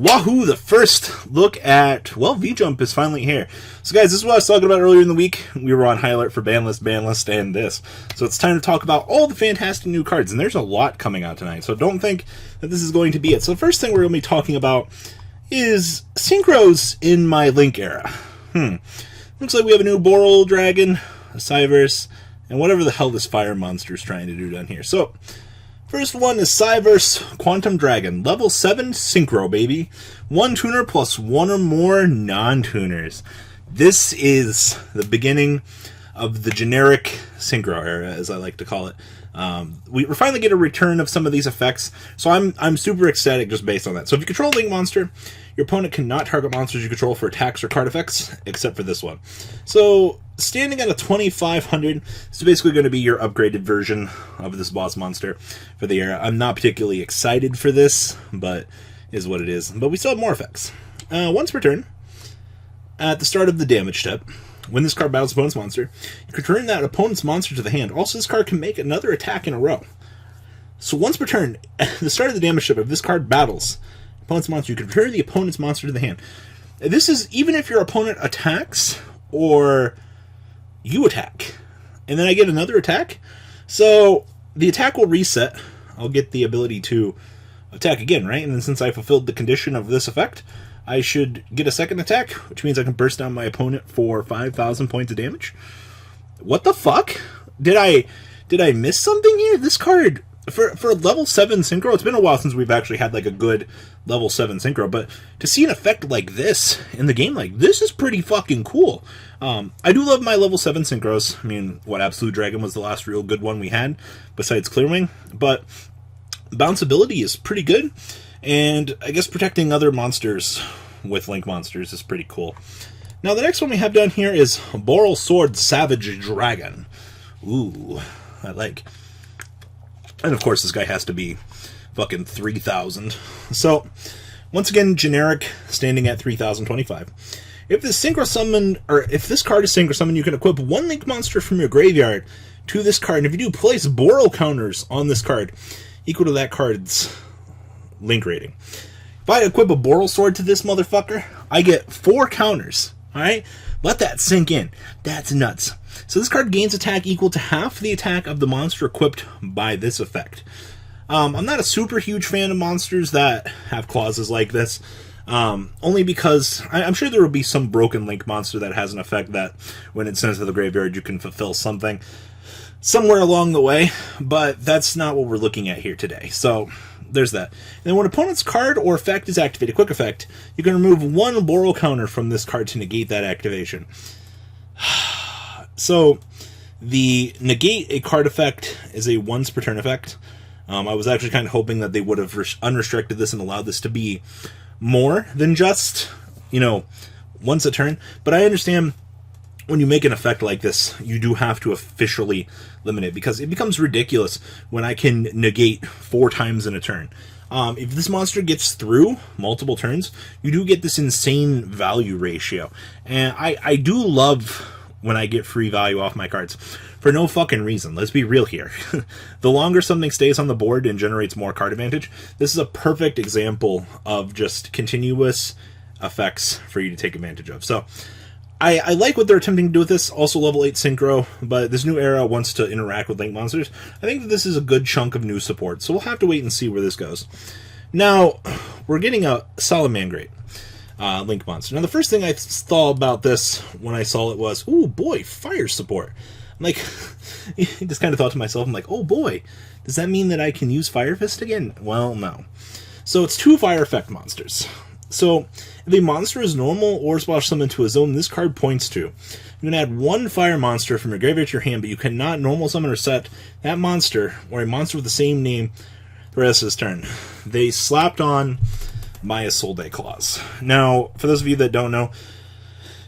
Wahoo, the first look at, well, V-Jump is finally here. So guys, this is what I was talking about earlier in the week. We were on high alert for banlist, and this. So it's time to talk about all the fantastic new cards, and there's a lot coming out tonight, so don't think that this is going to be it. So the first thing we're going to be talking about is Synchros in my Link era. Looks like we have a new Boral Dragon, a Cyverse, and whatever the hell this fire monster is trying to do down here. So, first one is Cyverse Quantum Dragon. Level 7 Synchro, baby. 1 tuner plus 1 or more non-tuners. This is the beginning of the generic Synchro era, as I like to call it. We're finally getting a return of some of these effects, so I'm super ecstatic just based on that. So if you control a Link monster, your opponent cannot target monsters you control for attacks or card effects, except for this one. So, standing at a 2500, this is basically going to be your upgraded version of this boss monster for the era. I'm not particularly excited for this, but is what it is. But we still have more effects. Once per turn, at the start of the damage step, when this card battles opponent's monster, you can return that opponent's monster to the hand. Also, this card can make another attack in a row. So once per turn, at the start of the damage step, if this card battles opponent's monster, you can return the opponent's monster to the hand. This is even if your opponent attacks or you attack, and then I get another attack. So the attack will reset. I'll get the ability to attack again, right? And then since I fulfilled the condition of this effect, I should get a second attack, which means I can burst down my opponent for 5,000 points of damage. What the fuck? Did I miss something here? This card, for level 7 Synchro, it's been a while since we've actually had like a good level 7 Synchro, but to see an effect like this in the game, like this is pretty fucking cool. I do love my level 7 Synchros. I mean, what, Absolute Dragon was the last real good one we had, besides Clearwing, but bounceability is pretty good, and I guess protecting other monsters with Link monsters is pretty cool. Now, the next one we have down here is Boral Sword Savage Dragon. Ooh, I like. And of course, this guy has to be fucking 3,000. So, once again, generic, standing at 3,025. If this synchro summon, or if this card is synchro summon, you can equip one Link monster from your graveyard to this card. And if you do, place Boral counters on this card equal to that card's Link rating. If I equip a Boral Sword to this motherfucker, I get 4 counters. Alright? Let that sink in. That's nuts. So this card gains attack equal to half the attack of the monster equipped by this effect. I'm not a super huge fan of monsters that have clauses like this. Only because I'm sure there will be some broken Link monster that has an effect that when it sends to the graveyard you can fulfill something somewhere along the way, but that's not what we're looking at here today. So there's that. And when opponent's card or effect is activated, quick effect, you can remove 1 Boral counter from this card to negate that activation. So the negate a card effect is a once per turn effect. I was actually kind of hoping that they would have unrestricted this and allowed this to be more than just, once a turn. But I understand when you make an effect like this, you do have to officially limit it, because it becomes ridiculous when I can negate 4 times in a turn. If this monster gets through multiple turns, you do get this insane value ratio. And I do love when I get free value off my cards. For no fucking reason. Let's be real here. The longer something stays on the board and generates more card advantage, this is a perfect example of just continuous effects for you to take advantage of. So, I like what they're attempting to do with this. Also level 8 Synchro, but this new era wants to interact with Link monsters. I think that this is a good chunk of new support, so we'll have to wait and see where this goes. Now, we're getting a Salamangreat Link monster. Now, the first thing I thought about this when I saw it was, ooh boy, fire support. I'm like, just kind of thought to myself, I'm like, oh boy, does that mean that I can use Fire Fist again? Well, no. So it's 2 fire effect monsters. So, if a monster is normal or splash summoned to a zone this card points to, you can add 1 fire monster from your graveyard to your hand, but you cannot normal summon or set that monster or a monster with the same name the rest of his turn. They slapped on my Isolde clause. Now, for those of you that don't know,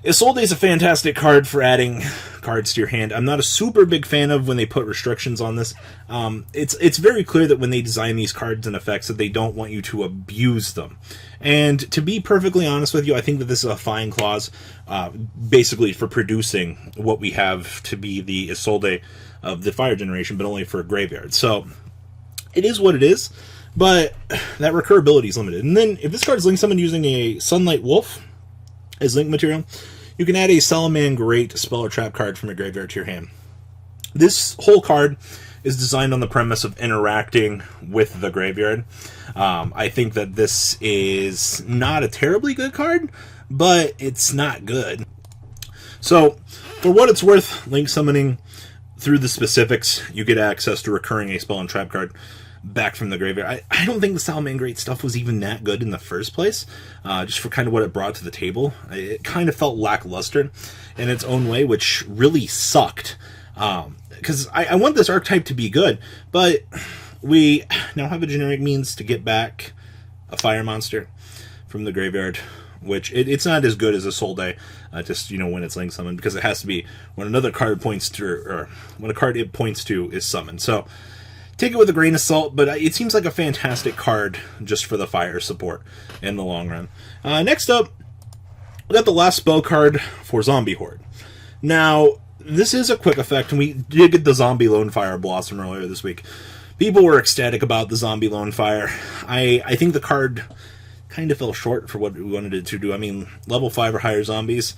Isolde is a fantastic card for adding cards to your hand. I'm not a super big fan of when they put restrictions on this. It's very clear that when they design these cards and effects that they don't want you to abuse them. And to be perfectly honest with you, I think that this is a fine clause, basically for producing what we have to be the Isolde of the fire generation, but only for a graveyard. So, it is what it is. But that recurability is limited. And then if this card is Link Summon using a Sunlight Wolf as link material, you can add a Salaman Great spell or trap card from your graveyard to your hand. This whole card is designed on the premise of interacting with the graveyard. I think that this is not a terribly good card, but it's not good. So, for what it's worth, Link Summoning, through the specifics, you get access to recurring a spell and trap card back from the graveyard. I don't think the Salaman Great stuff was even that good in the first place, just for kind of what it brought to the table. It kind of felt lackluster in its own way, which really sucked. Because I want this archetype to be good, but we now have a generic means to get back a fire monster from the graveyard, which it's not as good as a Soul Day, just, when it's Link summoned, because it has to be when another card points to, or when a card it points to is summoned. So take it with a grain of salt, but it seems like a fantastic card just for the fire support in the long run. Next up, we got the last spell card for Zombie Horde. Now, this is a quick effect, and we did get the Zombie Lone Fire Blossom earlier this week. People were ecstatic about the Zombie Lone Fire. I think the card kind of fell short for what we wanted it to do. I mean, level 5 or higher zombies.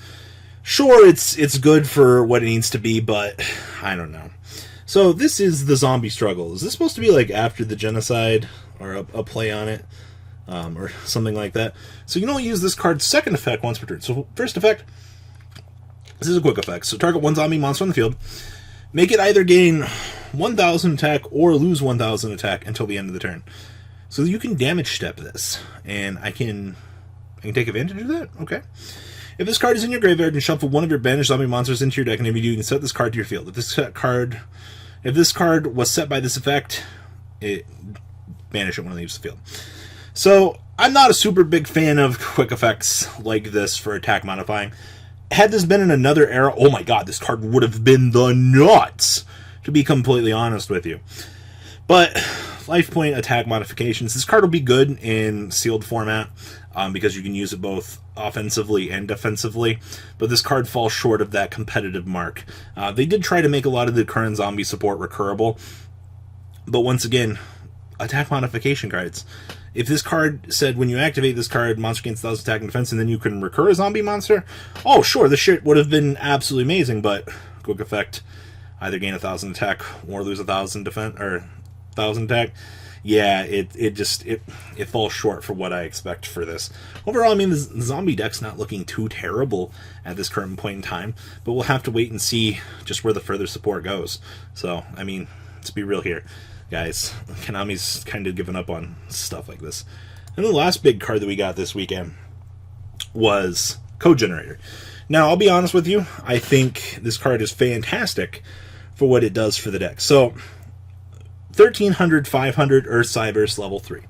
Sure, it's good for what it needs to be, but I don't know. So this is the Zombie Struggle. Is this supposed to be like after the genocide, or a play on it, or something like that? So you can only use this card's second effect once per turn. So first effect, this is a quick effect. So target one zombie monster on the field. Make it either gain 1,000 attack or lose 1,000 attack until the end of the turn. So you can damage step this, and I can take advantage of that. Okay. If this card is in your graveyard, and shuffle one of your banished zombie monsters into your deck, and if you do, you can set this card to your field. If this card was set by this effect, banish it when it leaves the field. So I'm not a super big fan of quick effects like this for attack modifying. Had this been in another era, oh my god, this card would have been the nuts, to be completely honest with you. But life point attack modifications, this card will be good in sealed format, because you can use it both offensively and defensively, but this card falls short of that competitive mark. They did try to make a lot of the current zombie support recurable, but once again, attack modification cards. If this card said when you activate this card, monster gains 1,000 attack and defense, and then you can recur a zombie monster, oh sure, this shit would have been absolutely amazing, but quick effect, either gain 1,000 attack or lose 1,000 defense, or 1,000 attack. Yeah, it falls short for what I expect for this. Overall, I mean, the zombie deck's not looking too terrible at this current point in time, but we'll have to wait and see just where the further support goes. So, I mean, let's be real here, guys. Konami's kind of given up on stuff like this. And the last big card that we got this weekend was Code Generator. Now, I'll be honest with you, I think this card is fantastic for what it does for the deck. So 1,300, 500 Earth Cyberse level 3.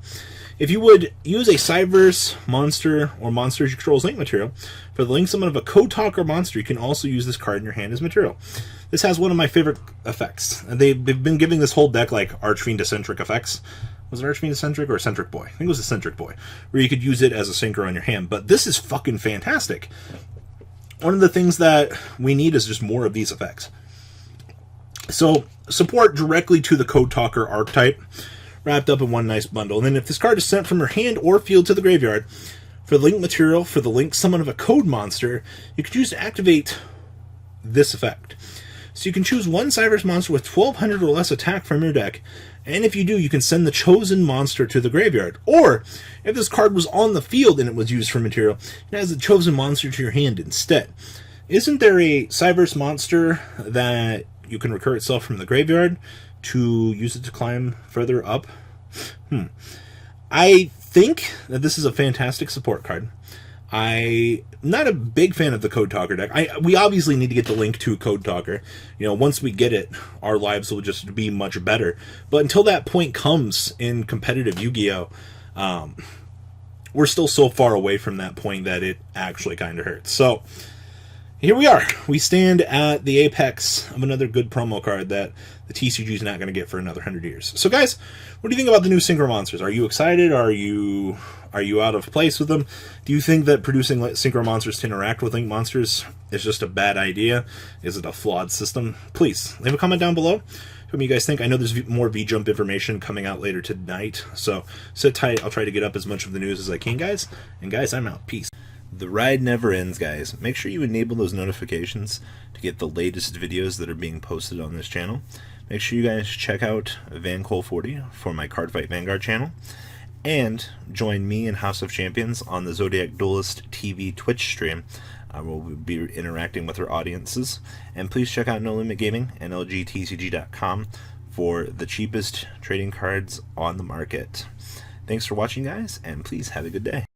If you would use a Cyberse monster or monsters you control as link material, for the link summon of a Code Talker monster, you can also use this card in your hand as material. This has one of my favorite effects. They've been giving this whole deck like Archfiend Eccentric effects. Was it Archfiend Eccentric or Eccentric Boy? I think it was Eccentric Boy, where you could use it as a synchro in your hand. But this is fucking fantastic. One of the things that we need is just more of these effects. So, support directly to the Code Talker archetype, wrapped up in one nice bundle. And then if this card is sent from your hand or field to the graveyard, for the link material, for the link summon of a code monster, you can choose to activate this effect. So you can choose one Cyberse monster with 1,200 or less attack from your deck, and if you do, you can send the chosen monster to the graveyard. Or, if this card was on the field and it was used for material, it has the chosen monster to your hand instead. Isn't there a Cyberse monster that you can recur itself from the graveyard to use it to climb further up? I think that this is a fantastic support card. I'm not a big fan of the Code Talker deck. We obviously need to get the link to Code Talker. Once we get it, our lives will just be much better. But until that point comes in competitive Yu-Gi-Oh, we're still so far away from that point that it actually kind of hurts. So, here we are. We stand at the apex of another good promo card that the TCG is not going to get for another 100 years. So, guys, what do you think about the new Synchro monsters? Are you excited? Are you out of place with them? Do you think that producing Synchro monsters to interact with Link monsters is just a bad idea? Is it a flawed system? Please, leave a comment down below. What do you guys think? I know there's more V-Jump information coming out later tonight, so sit tight. I'll try to get up as much of the news as I can, guys. And, guys, I'm out. Peace. The ride never ends, guys. Make sure you enable those notifications to get the latest videos that are being posted on this channel. Make sure you guys check out VanCole40 for my Cardfight Vanguard channel. And join me and House of Champions on the Zodiac Duelist TV Twitch stream. We'll be interacting with our audiences. And please check out No Limit Gaming and LGTCG.com for the cheapest trading cards on the market. Thanks for watching, guys, and please have a good day.